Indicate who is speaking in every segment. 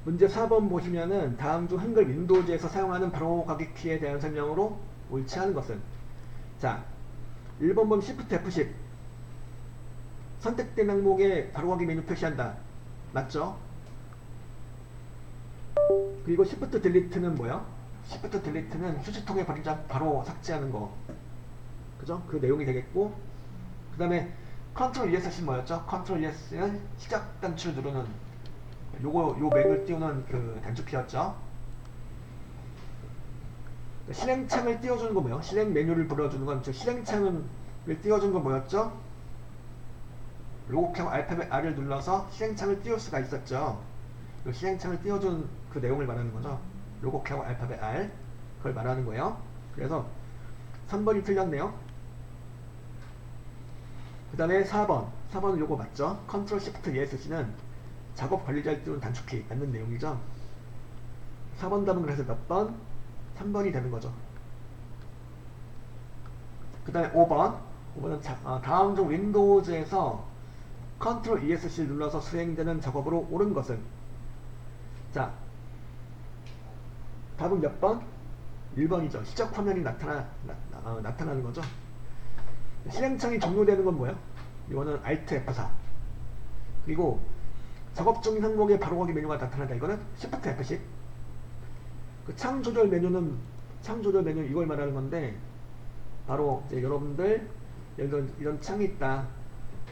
Speaker 1: 문제 4번 보시면은 다음 중 한글 윈도우즈에서 사용하는 바로가기 키에 대한 설명으로 옳지 않은 것은. 자, 1번 보면 Shift F10 선택된 항목에 바로가기 메뉴 표시한다. 맞죠? 그리고 Shift Delete는 뭐야? Shift Delete는 휴지통에 버리자 바로 삭제하는 거. 그죠? 그 내용이 되겠고, 그 다음에 Ctrl ESC 뭐였죠? Ctrl ESC는 시작 단추를 누르는 요 메뉴를 띄우는 그 단축키였죠. 실행창을 띄워주는 거 뭐예요? 실행 메뉴를 불러주는 건, 즉 실행창을 띄워주는 건 뭐였죠? 로고키하고 알파벳 R을 눌러서 실행창을 띄울 수가 있었죠. 그 실행창을 띄워준 그 내용을 말하는 거죠. 로고키하고 알파벳 R, 그걸 말하는 거예요. 그래서 3번이 틀렸네요. 그 다음에 4번은 요거 맞죠? Ctrl Shift ESC는 작업 관리자를 띄우는 단축키 맞는 내용이죠. 4번 답은 그래서 몇 번? 3번이 되는 거죠. 그 다음에 5번은 다음 중 윈도우즈에서 Ctrl ESC를 눌러서 수행되는 작업으로 옳은 것은. 자, 답은 몇 번? 1번이죠. 시작 화면이 나타나는 거죠. 실행창이 종료되는 건 뭐예요? 이거는 Alt F4. 그리고 작업 중인 항목에 바로가기 메뉴가 나타난다. 이거는 Shift F10. 그 창 조절 메뉴는 이걸 말하는 건데, 바로 이제 여러분들 예를 들어 이런 창이 있다.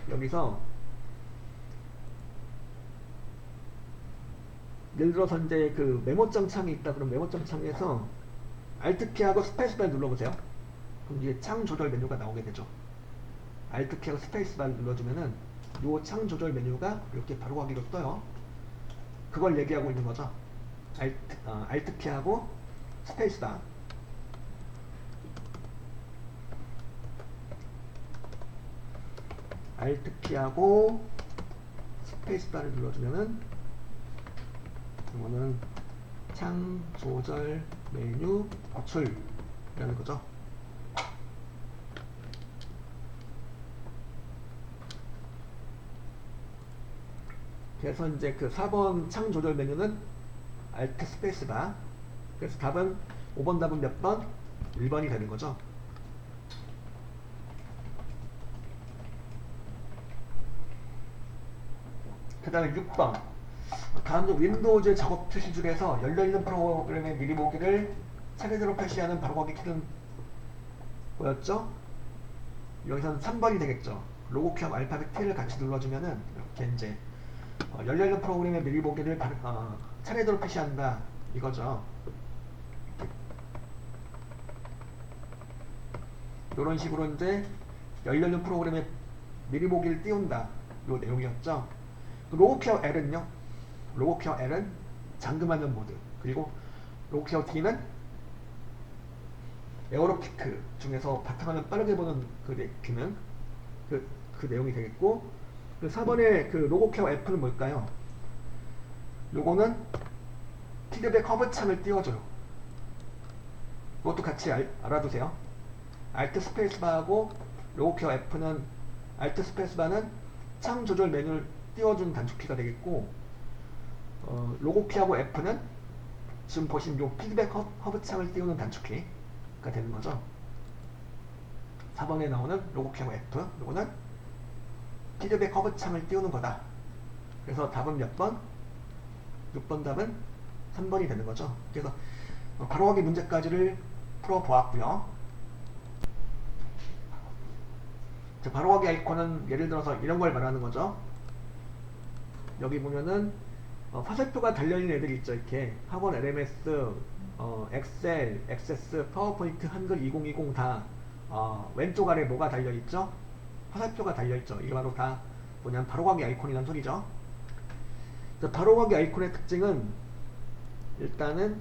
Speaker 1: 여기서 예를 들어서 이제 그 메모장 창이 있다. 그럼 메모장 창에서 Alt 키하고 스페이스바를 눌러보세요. 그럼 이게 창 조절 메뉴가 나오게 되죠. Alt 키하고 스페이스바를 눌러주면은 요 창 조절 메뉴가 이렇게 바로가기로 떠요. 그걸 얘기하고 있는 거죠. Alt 키하고 스페이스바. Alt 키하고 스페이스바를 눌러주면은 이거는 창 조절 메뉴 호출이라는 거죠. 그래서 이제 그 4번 창 조절 메뉴는 Alt 스페이스바. 그래서 답은 5번 답은 몇 번? 1번이 되는 거죠. 그 다음에 6번. 다음 중 윈도우즈 작업 표시줄에서 열려있는 프로그램의 미리 보기를 차례대로 표시하는 바로가기 키는 뭐였죠? 여기서는 3번이 되겠죠. 로고키하고 알파벳 T를 같이 눌러주면은 이렇게 이제 열려있는 프로그램의 미리 보기를 차례대로 표시한다. 이거죠. 이런 식으로 이제 열려있는 프로그램에 미리 보기를 띄운다. 요 내용이었죠. 로고키어 L은요? 로고키어 L은 잠금하는 모드. 그리고 로고키어 D는 에어로키크 중에서 바탕화면 빠르게 보는 그 기능. 그 내용이 되겠고, 그 4번의 그 로고키어 F는 뭘까요? 요거는 피드백 허브 창을 띄워줘요. 이것도 같이 알아두세요. Alt 스페이스바하고 로고키어 F는 Alt 스페이스바는 창 조절 메뉴를 띄워준 단축키가 되겠고, 로고키하고 F는 지금 보신 요 피드백 허브 창을 띄우는 단축키가 되는 거죠. 4번에 나오는 로고키하고 F, 요거는 피드백 허브 창을 띄우는 거다. 그래서 답은 몇 번? 6번 답은 3번이 되는 거죠. 그래서 바로가기 문제까지를 풀어보았고요. 바로가기 아이콘은 예를 들어서 이런 걸 말하는 거죠. 여기 보면은 화살표가 달려있는 애들이 있죠. 이렇게 학원 LMS, 엑셀, 액세스, 파워포인트, 한글 2020 다 왼쪽 아래 뭐가 달려있죠? 화살표가 달려있죠. 이게 바로 다 뭐냐면 바로가기 아이콘이란 소리죠. 바로가기 아이콘의 특징은 일단은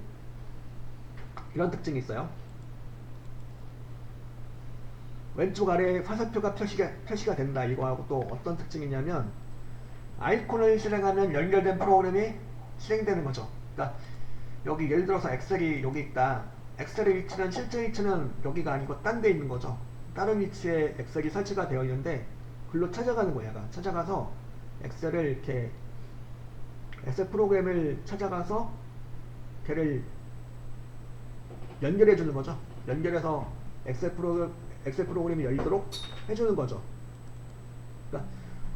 Speaker 1: 이런 특징이 있어요. 왼쪽 아래에 화살표가 표시가 된다. 이거하고 또 어떤 특징이 있냐면 아이콘을 실행하면 연결된 프로그램이 실행되는 거죠. 그러니까 여기 예를 들어서 엑셀이 여기 있다. 엑셀의 위치는 실제 위치는 여기가 아니고 딴 데 있는 거죠. 다른 위치에 엑셀이 설치가 되어 있는데 글로 찾아가는 거야. 찾아가서 엑셀을 이렇게 엑셀 프로그램을 찾아가서 걔를 연결해 주는 거죠. 연결해서 엑셀 프로그램이 열리도록 해주는 거죠. 그러니까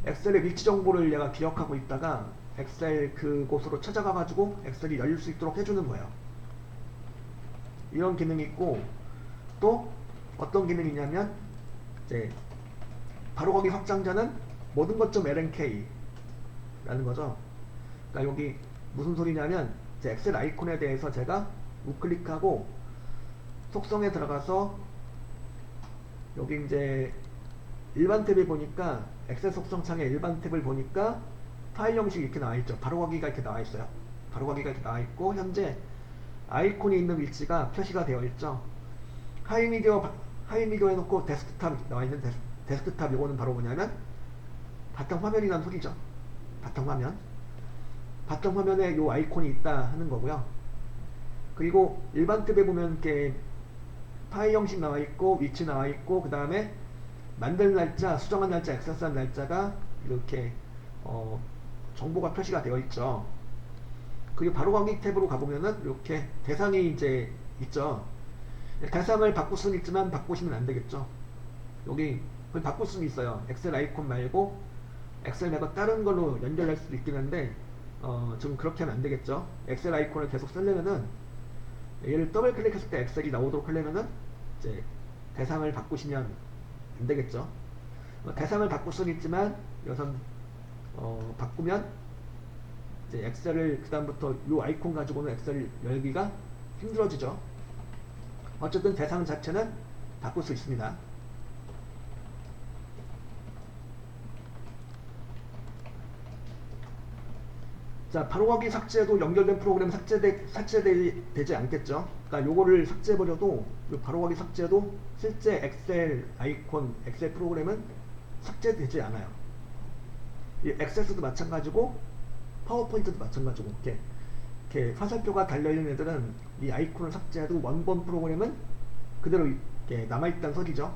Speaker 1: 엑셀의 위치 정보를 얘가 기억하고 있다가 엑셀 그곳으로 찾아가 가지고 엑셀이 열릴 수 있도록 해주는 거예요. 이런 기능이 있고, 또 어떤 기능이냐면 이제 바로 거기 확장자는 모든 것.lnk 라는 거죠. 그러니까 여기 무슨 소리냐면 이제 엑셀 아이콘에 대해서 제가 우클릭하고 속성에 들어가서 여기 이제 일반 탭을 보니까 엑셀 속성 창에 일반 탭을 보니까 파일 형식이 이렇게 나와있죠. 바로 가기가 이렇게 나와있어요. 바로 가기가 이렇게 나와있고, 현재 아이콘이 있는 위치가 표시가 되어 있죠. 하이미디어 해놓고 데스크탑 나와있는 데스크탑, 요거는 바로 뭐냐면 바탕화면이라는 소리죠. 바탕화면에 요 아이콘이 있다 하는 거고요. 그리고 일반 탭에 보면 이렇게 파일 형식 나와있고 위치 나와있고, 그 다음에 만든 날짜, 수정한 날짜, 액세스한 날짜가 이렇게 정보가 표시가 되어 있죠. 그리고 바로가기 탭으로 가보면은 이렇게 대상이 이제 있죠. 대상을 바꿀 수는 있지만 바꾸시면 안 되겠죠. 여기 바꿀 수는 있어요. 엑셀 아이콘 말고 엑셀 말고 다른 걸로 연결할 수도 있긴 한데 지금 그렇게 하면 안 되겠죠. 엑셀 아이콘을 계속 쓰려면은 얘를 더블 클릭했을 때 엑셀이 나오도록 하려면은 이제 대상을 바꾸시면 안 되겠죠. 대상을 바꿀 수는 있지만 여기선 바꾸면 이제 엑셀을 그 다음부터 이 아이콘 가지고는 엑셀 열기가 힘들어지죠. 어쨌든 대상 자체는 바꿀 수 있습니다. 자, 바로가기 삭제도 연결된 프로그램 삭제되지 않겠죠. 그러니까 요거를 삭제해버려도, 요 바로가기 삭제도 실제 엑셀 아이콘, 엑셀 프로그램은 삭제되지 않아요. 이 액세스도 마찬가지고 파워포인트도 마찬가지고, 이렇게 화살표가 달려있는 애들은 이 아이콘을 삭제해도 원본 프로그램은 그대로 이렇게 남아있다는 소리죠.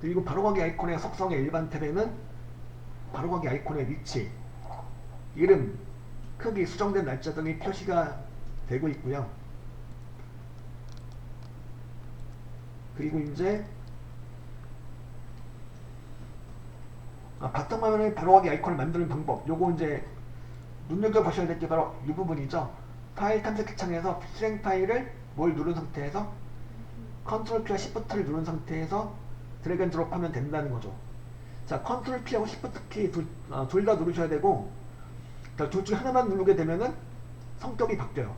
Speaker 1: 그리고 바로가기 아이콘의 속성의 일반 탭에는 바로가기 아이콘의 위치, 이름, 크기, 수정된 날짜 등이 표시가 되고 있고요. 그리고 이제 바탕화면에 바로가기 아이콘을 만드는 방법, 요거 이제 눈여겨보셔야 될 게 바로 이 부분이죠. 파일 탐색 창에서 실행 파일을 뭘 누른 상태에서 컨트롤 P와 Shift를 누른 상태에서 드래그 앤 드롭 하면 된다는 거죠. 자, 컨트롤 P하고 Shift 키 둘 다 누르셔야 되고, 둘 중에 하나만 누르게 되면은 성격이 바뀌어요.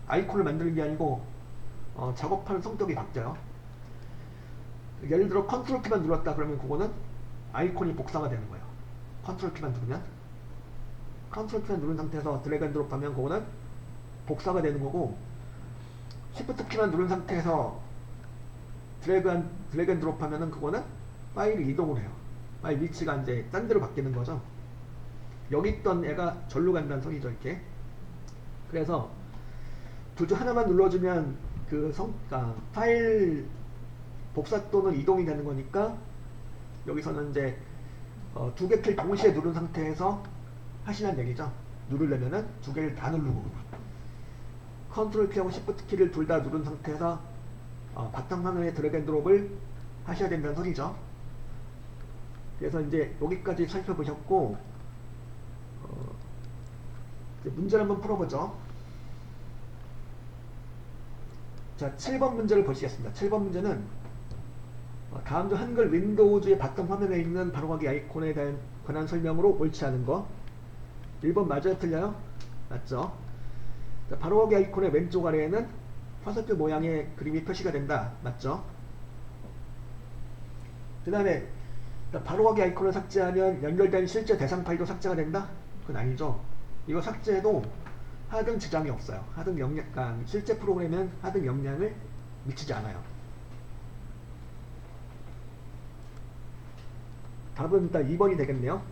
Speaker 1: 아이콘을 만드는 게 아니고 작업하는 성격이 바뀌어요. 예를 들어 컨트롤 키만 눌렀다 그러면 그거는 아이콘이 복사가 되는 거예요. 컨트롤 키만 누르면, 컨트롤 키만 누른 상태에서 드래그 앤 드롭 하면 그거는 복사가 되는 거고, 시프트 키만 누른 상태에서 드래그 앤 드롭 하면은 그거는 파일이 이동을 해요. 파일 위치가 이제 딴 데로 바뀌는 거죠. 여기 있던 애가 절로 간다는 소리죠, 이렇게. 그래서 둘 중 하나만 눌러주면 파일 복사 또는 이동이 되는 거니까, 여기서는 이제 두 개 킬 동시에 누른 상태에서 하시는 얘기죠. 누르려면은 두 개를 다 누르고, 컨트롤 키하고 시프트 키를 둘 다 누른 상태에서 바탕화면에 드래그 앤 드롭을 하셔야 된다는 소리죠. 그래서 이제 여기까지 살펴보셨고, 이제 문제를 한번 풀어보죠. 자, 7번 문제를 보시겠습니다. 7번 문제는 다음 중 한글 윈도우즈의 바탕 화면에 있는 바로가기 아이콘에 대한 관한 설명으로 옳지 않은 거. 1번 맞아요, 틀려요? 맞죠? 자, 바로가기 아이콘의 왼쪽 아래에는 화살표 모양의 그림이 표시가 된다. 맞죠? 그 다음에 바로가기 아이콘을 삭제하면 연결된 실제 대상 파일도 삭제가 된다? 그건 아니죠. 이거 삭제해도 하등 지장이 없어요. 하등 영향, 실제 프로그램은 하등 영향을 미치지 않아요. 답은 일단 2번이 되겠네요.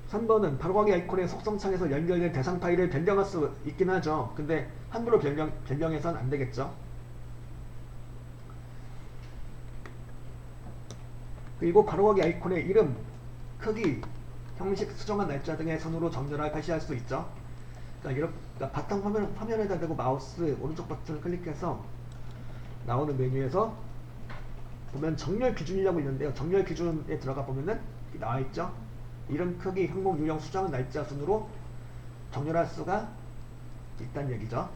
Speaker 1: 3번은 바로가기 아이콘의 속성창에서 연결된 대상 파일을 변경할 수 있긴 하죠. 근데 함부로 변경해서는 안 되겠죠. 그리고 바로가기 아이콘의 이름, 크기, 형식, 수정한 날짜 등의 선으로 정렬할 표시할 수 있죠. 그러니까 바탕 화면에다 대고 마우스 오른쪽 버튼을 클릭해서 나오는 메뉴에서 보면 정렬 기준이라고 있는데요. 정렬 기준에 들어가 보면은 나와 있죠. 이름, 크기, 항목, 유형, 수정한 날짜 순으로 정렬할 수가 있다는 얘기죠.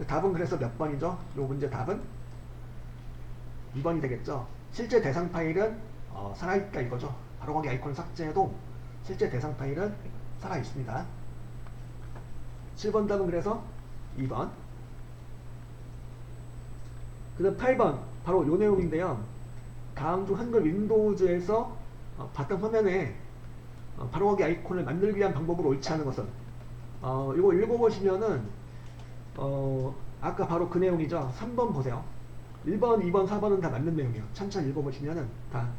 Speaker 1: 답은 그래서 몇 번이죠? 요 문제 답은 2번이 되겠죠. 실제 대상 파일은 살아있다 이거죠. 바로가기 아이콘 삭제해도 실제 대상 파일은 살아있습니다. 7번 답은 그래서 2번. 그 다음 8번 바로 요 내용인데요. 다음 중 한글 윈도우즈에서 바탕 화면에 바로가기 아이콘을 만들기 위한 방법으로 옳지 않은 것은 이거 읽어보시면은 아까 바로 그 내용이죠. 3번 보세요. 1번, 2번, 4번은 다 맞는 내용이에요. 천천히 읽어보시면은 다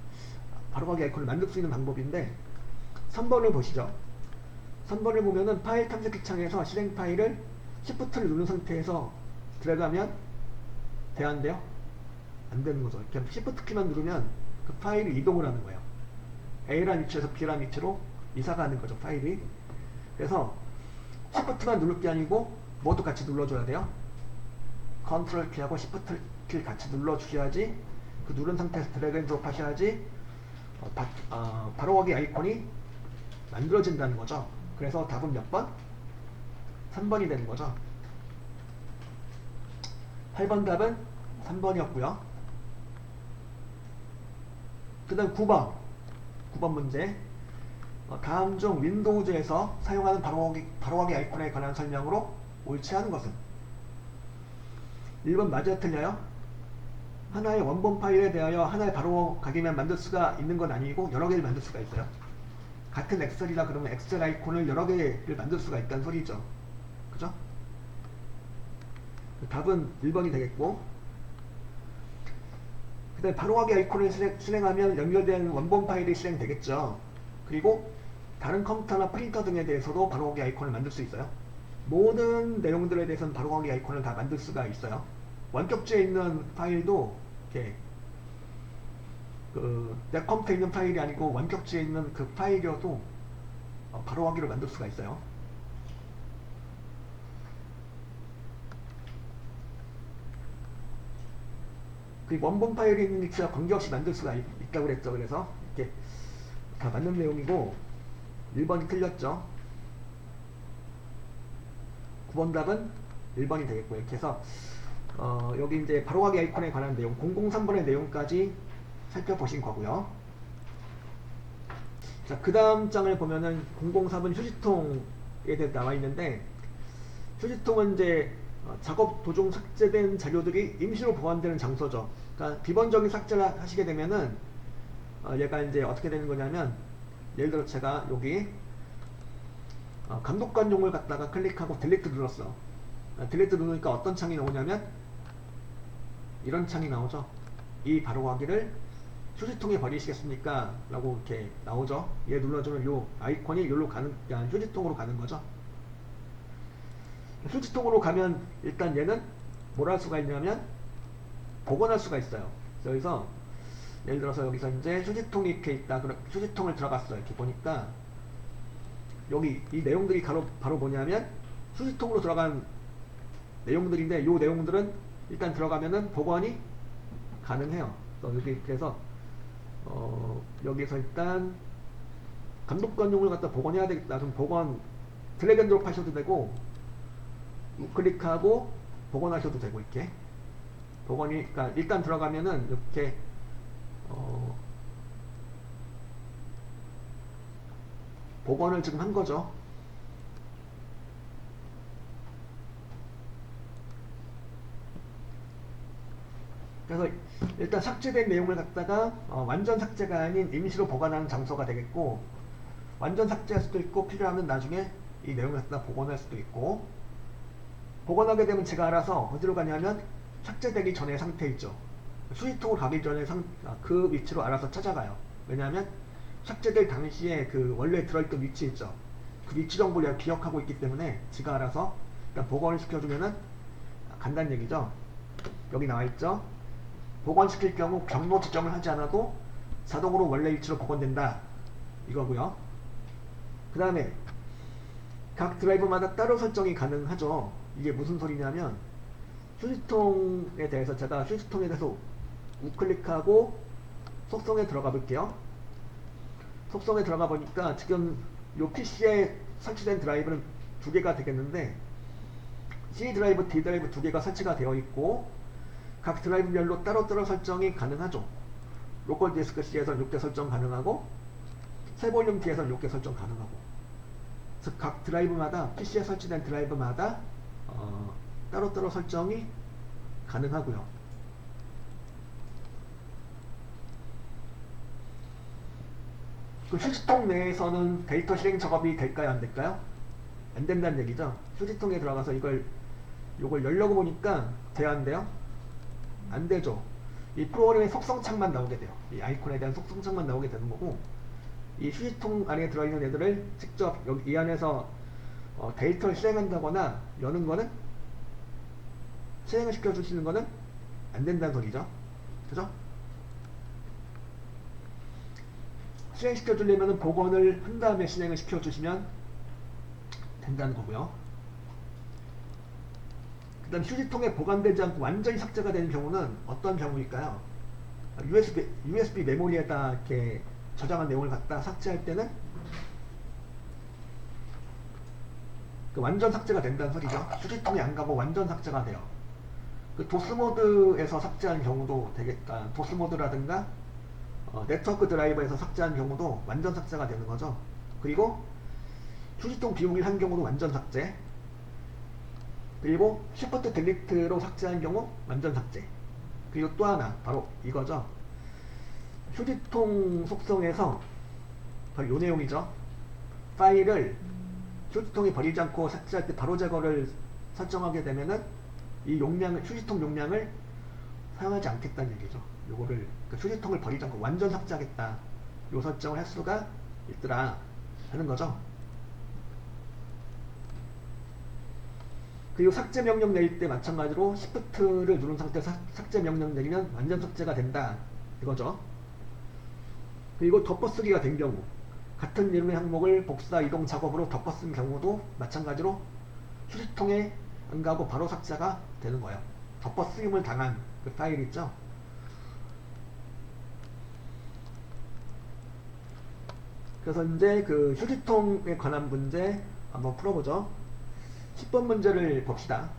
Speaker 1: 바로가기 아이콘을 만들 수 있는 방법인데 3번을 보시죠. 3번을 보면은 파일 탐색기 창에서 실행 파일을 Shift를 누른 상태에서 들어가면 돼안돼요? 안 되는 거죠. 그냥 Shift 키만 누르면 그 파일이 이동을 하는 거예요. A라는 위치에서 B라는 위치로 이사가 하는 거죠, 파일이. 그래서 Shift만 누를 게 아니고 뭐도 같이 눌러줘야 돼요. 컨트롤 키하고 Shift 키 같이 눌러주셔야지, 그 누른 상태에서 드래그 앤 드롭 하셔야지 바로가기 아이콘이 만들어진다는 거죠. 그래서 답은 몇 번? 3번이 되는 거죠. 8번 답은 3번이었고요. 그 다음 9번 문제. 다음 중 윈도우즈에서 사용하는 바로가기 아이콘에 관한 설명으로 옳지 않은 것은? 1번 맞아요, 틀려요? 하나의 원본 파일에 대하여 하나의 바로가기만 만들 수가 있는 건 아니고 여러 개를 만들 수가 있어요. 같은 엑셀이라 그러면 엑셀 아이콘을 여러 개를 만들 수가 있다는 소리죠. 그죠? 답은 1번이 되겠고, 그 다음에 바로가기 아이콘을 실행하면 연결된 원본 파일이 실행되겠죠. 그리고 다른 컴퓨터나 프린터 등에 대해서도 바로가기 아이콘을 만들 수 있어요. 모든 내용들에 대해서는 바로가기 아이콘을 다 만들 수가 있어요. 원격지에 있는 파일도 이렇게 내 컴퓨터에 있는 파일이 아니고 원격지에 있는 그 파일이어도 바로가기를 만들 수가 있어요. 그리고 원본 파일이 있는 위치와 관계없이 만들 수가 있다고 그랬죠. 그래서 이렇게 다 맞는 내용이고 1번이 틀렸죠. 9번 답은 1번이 되겠고, 이렇게 해서 여기 이제 바로가기 아이콘에 관한 내용 003번의 내용까지 살펴보신 거고요. 자, 그 다음 장을 보면은 004번 휴지통에 대해 나와 있는데, 휴지통은 이제 작업 도중 삭제된 자료들이 임시로 보관되는 장소죠. 그러니까 비번적인 삭제를 하시게 되면은 얘가 이제 어떻게 되는 거냐면, 예를 들어 제가 여기 감독관용을 갖다가 클릭하고 딜리트 눌렀어. 딜리트 누르니까 어떤 창이 나오냐면 이런 창이 나오죠. 이 바로가기를 휴지통에 버리시겠습니까? 라고 이렇게 나오죠. 얘 눌러주면 요 아이콘이 여기로 가는, 휴지통으로 가는 거죠. 휴지통으로 가면 일단 얘는 뭘 할 수가 있냐면 복원할 수가 있어요. 여기서 예를 들어서 여기서 이제 휴지통이 이렇게 있다. 그럼 휴지통을 들어갔어요. 이렇게 보니까 여기 이 내용들이 바로 뭐냐면 휴지통으로 들어간 내용들인데, 이 내용들은 일단 들어가면은 복원이 가능해요. 여기 그래서 여기서 일단 감독관용을 갖다 복원해야 되겠다. 그럼 복원 드래그 앤 드롭 하셔도 되고, 우클릭하고 복원하셔도 되고, 이렇게 복원이, 그러니까 일단 들어가면은 이렇게 복원을 지금 한 거죠. 그래서 일단 삭제된 내용을 갖다가 완전 삭제가 아닌 임시로 보관하는 장소가 되겠고, 완전 삭제할 수도 있고 필요하면 나중에 이 내용을 갖다 복원할 수도 있고, 복원하게 되면 제가 알아서 어디로 가냐면 삭제되기 전의 상태 있죠. 휴지통으로 가기 전에 그 위치로 알아서 찾아가요. 왜냐하면 삭제될 당시에 그 원래 들어있던 위치 있죠. 그 위치 정보를 기억하고 있기 때문에 지가 알아서 일단 복원을 시켜주면은 간다는 얘기죠. 여기 나와있죠. 복원시킬 경우 경로 지정을 하지 않아도 자동으로 원래 위치로 복원된다 이거고요. 그 다음에 각 드라이브마다 따로 설정이 가능하죠. 이게 무슨 소리냐면 휴지통에 대해서 제가 휴지통에 대해서 우클릭하고 속성에 들어가 볼게요. 속성에 들어가 보니까 지금 이 PC에 설치된 드라이브는 두 개가 되겠는데 C 드라이브, D 드라이브 두 개가 설치가 되어 있고 각 드라이브별로 따로따로 설정이 가능하죠. 로컬 디스크 C에서 6개 설정 가능하고 새 볼륨 D에서 6개 설정 가능하고 그래서 각 드라이브마다 PC에 설치된 드라이브마다 따로따로 설정이 가능하고요. 그 휴지통 내에서는 데이터 실행 작업이 될까요? 안 될까요? 안 된다는 얘기죠. 휴지통에 들어가서 이걸 열려고 보니까 돼야 한대요? 안 되죠. 이 프로그램의 속성창만 나오게 돼요. 이 아이콘에 대한 속성창만 나오게 되는 거고 이 휴지통 안에 들어있는 애들을 직접 여기 이 안에서 데이터를 실행한다거나 여는 거는 실행을 시켜주시는 거는 안 된다는 소리죠. 그죠? 실행시켜주려면 복원을 한 다음에 실행을 시켜주시면 된다는 거고요. 그 다음 휴지통에 보관되지 않고 완전히 삭제가 되는 경우는 어떤 경우일까요? USB 메모리에다 이렇게 저장한 내용을 갖다 삭제할 때는 그 완전 삭제가 된다는 소리죠. 휴지통이 안 가고 완전 삭제가 돼요. 그 도스 모드에서 삭제한 경우도 되겠다. 도스 모드라든가 네트워크 드라이버에서 삭제한 경우도 완전 삭제가 되는 거죠. 그리고 휴지통 비우기를 한 경우도 완전 삭제, 그리고 Shift 딜리트로 삭제한 경우 완전 삭제. 그리고 또 하나 바로 이거죠. 휴지통 속성에서 바로 요 내용이죠. 파일을 휴지통이 버리지 않고 삭제할 때 바로 제거를 설정하게 되면은 이 용량을, 휴지통 용량을 사용하지 않겠다는 얘기죠. 요거를 그러니까 휴지통을 버리지 않고 완전 삭제하겠다 요 설정을 할 수가 있더라 하는 거죠. 그리고 삭제 명령 내릴 때 마찬가지로 Shift를 누른 상태에서 삭제 명령 내리면 완전 삭제가 된다 이거죠. 그리고 덮어쓰기가 된 경우 같은 이름의 항목을 복사 이동 작업으로 덮어쓴 경우도 마찬가지로 휴지통에 안 가고 바로 삭제가 되는 거예요. 덮어쓰임을 당한 그 파일 있죠. 그래서 이제 그 휴지통에 관한 문제 한번 풀어보죠. 10번 문제를 봅시다.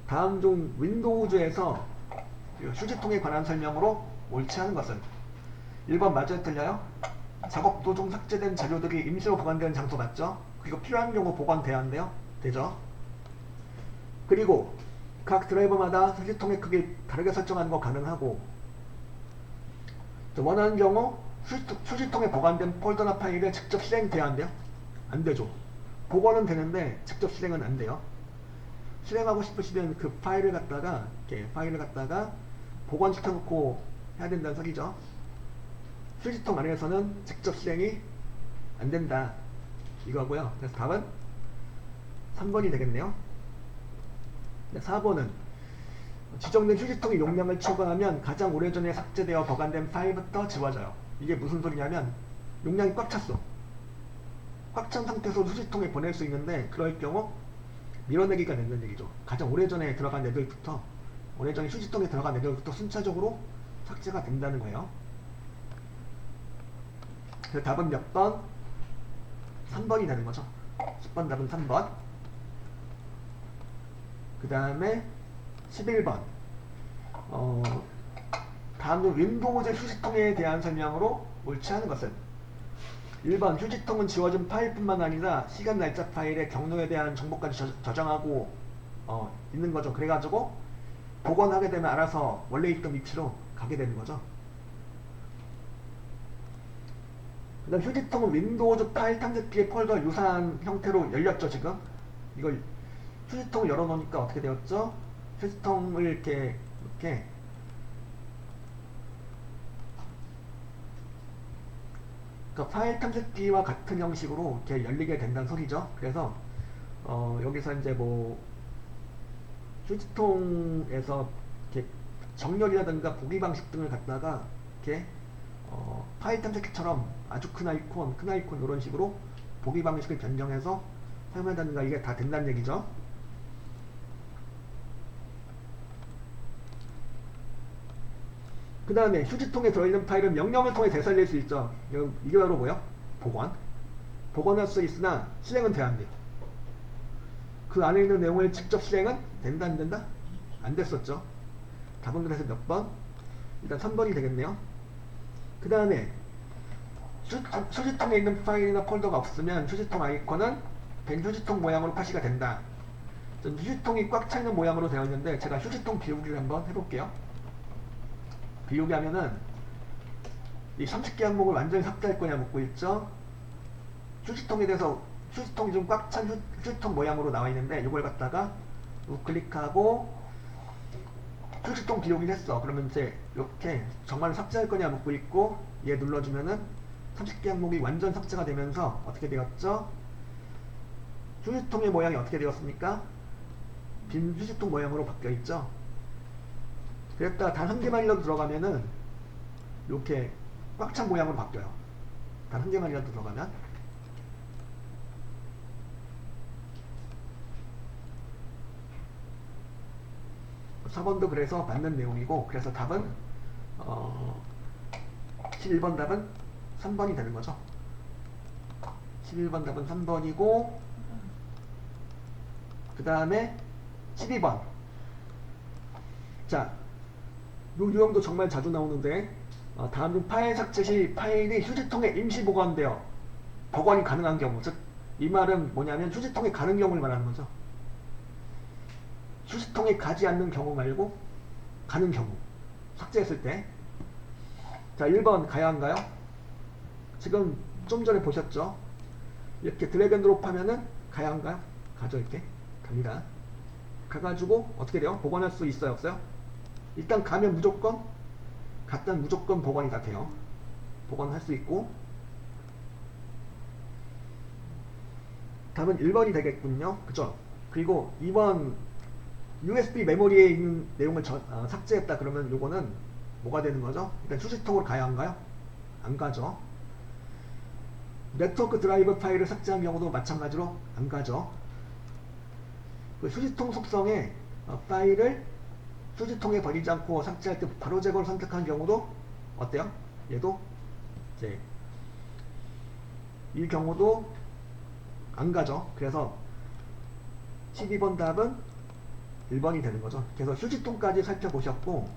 Speaker 1: 다음 중 윈도우즈에서 휴지통에 관한 설명으로 옳지 않은 것은 1번 맞아요? 틀려요? 작업 도중 삭제된 자료들이 임시로 보관되는 장소 맞죠? 그리고 필요한 경우 보관돼야 한대요? 되죠? 그리고 각 드라이버마다 휴지통의 크기 다르게 설정하는 거 가능하고 원하는 경우 휴지통에 보관된 폴더나 파일을 직접 실행돼야 한대요? 안 되죠. 복원은 되는데 직접 실행은 안 돼요. 실행하고 싶으시면 그 파일을 갖다가 이렇게 파일을 갖다가 복원시켜 놓고 해야 된다는 소리죠. 휴지통 안에서는 직접 실행이 안 된다 이거고요. 그래서 답은 3번이 되겠네요. 4번은 지정된 휴지통의 용량을 초과하면 가장 오래전에 삭제되어 보관된 파일부터 지워져요. 이게 무슨 소리냐면 용량이 꽉 찼어. 꽉 찬 상태에서 휴지통에 보낼 수 있는데 그럴 경우 밀어내기가 된다는 얘기죠. 가장 오래전에 들어간 애들부터 오래전에 휴지통에 들어간 애들부터 순차적으로 삭제가 된다는 거예요. 그래서 답은 몇 번? 3번이 되는 거죠. 10번 답은 3번. 그 다음에 11번 다음 윈도우즈 휴지통에 대한 설명으로 옳지 않은 것은 1번 휴지통은 지워진 파일뿐만 아니라 시간 날짜 파일의 경로에 대한 정보까지 저장하고 있는 거죠. 그래가지고 복원하게 되면 알아서 원래 있던 위치로 가게 되는 거죠. 그 다음 휴지통은 윈도우즈 파일 탐색기의 폴더 유사한 형태로 열렸죠. 지금 이걸 휴지통을 열어놓으니까 어떻게 되었죠? 휴지통을 이렇게 그러니까 파일 탐색기와 같은 형식으로 이렇게 열리게 된다는 소리죠. 그래서 여기서 이제 뭐 휴지통에서 이렇게 정렬이라든가 보기 방식 등을 갖다가 이렇게 파일 탐색기처럼 아주 큰 아이콘, 큰 아이콘 이런 식으로 보기 방식을 변경해서 사용한다든가 이게 다 된다는 얘기죠. 그 다음에 휴지통에 들어있는 파일은 명령을 통해 되살릴 수 있죠. 이게 바로 뭐야? 복원. 복원할 수 있으나 실행은 돼야 안 돼요. 그 안에 있는 내용을 직접 실행은 된다 안 된다? 안 됐었죠. 답은 그래서 몇 번? 일단 3번이 되겠네요. 그 다음에 휴지통에 있는 파일이나 폴더가 없으면 휴지통 아이콘은 된 휴지통 모양으로 표시가 된다. 전 휴지통이 꽉 차 있는 모양으로 되어 있는데 제가 휴지통 비우기를 한번 해볼게요. 비우기 하면은 이 30개 항목을 완전히 삭제할 거냐 묻고 있죠. 휴지통에 대해서 휴지통이 좀 꽉 찬 휴지통 모양으로 나와 있는데 이걸 갖다가 우클릭하고 휴지통 비우기를 했어. 그러면 이제 이렇게 정말 삭제할 거냐 묻고 있고 얘 눌러주면은 30개 항목이 완전 삭제가 되면서 어떻게 되었죠? 휴지통의 모양이 어떻게 되었습니까? 빈 휴지통 모양으로 바뀌어 있죠. 그랬다가 단 한 개만이라도 들어가면은 이렇게 꽉 찬 모양으로 바뀌어요. 단 한 개만이라도 들어가면. 4번도 그래서 맞는 내용이고, 그래서 답은 11번 답은 3번이 되는 거죠. 11번 답은 3번이고, 그 다음에 12번. 자, 요 유형도 정말 자주 나오는데, 다음 중 파일 삭제 시 파일이 휴지통에 임시 보관되어 보관이 가능한 경우, 즉 이 말은 뭐냐면 휴지통에 가는 경우를 말하는 거죠. 휴지통에 가지 않는 경우 말고 가는 경우, 삭제했을 때. 자, 1번 가야 한가요? 지금 좀 전에 보셨죠? 이렇게 드래그 앤 드롭 하면은 가야 한가요? 가죠. 이렇게 갑니다. 가가지고 어떻게 돼요? 보관할 수 있어요? 없어요? 일단 가면 무조건, 갔다 무조건 보관이 다 돼요. 보관할 수 있고. 답은 1번이 되겠군요. 그죠? 그리고 2번 USB 메모리에 있는 내용을 삭제했다 그러면 요거는 뭐가 되는 거죠? 일단 휴지통으로 가야 한가요? 안 가죠. 네트워크 드라이브 파일을 삭제한 경우도 마찬가지로 안 가죠. 그 휴지통 속성에 파일을 휴지통에 버리지 않고 삭제할 때 바로 제거를 선택한 경우도 어때요? 얘도 이제 이 경우도 안 가죠. 그래서 12번 답은 1번이 되는 거죠. 그래서 휴지통까지 살펴보셨고,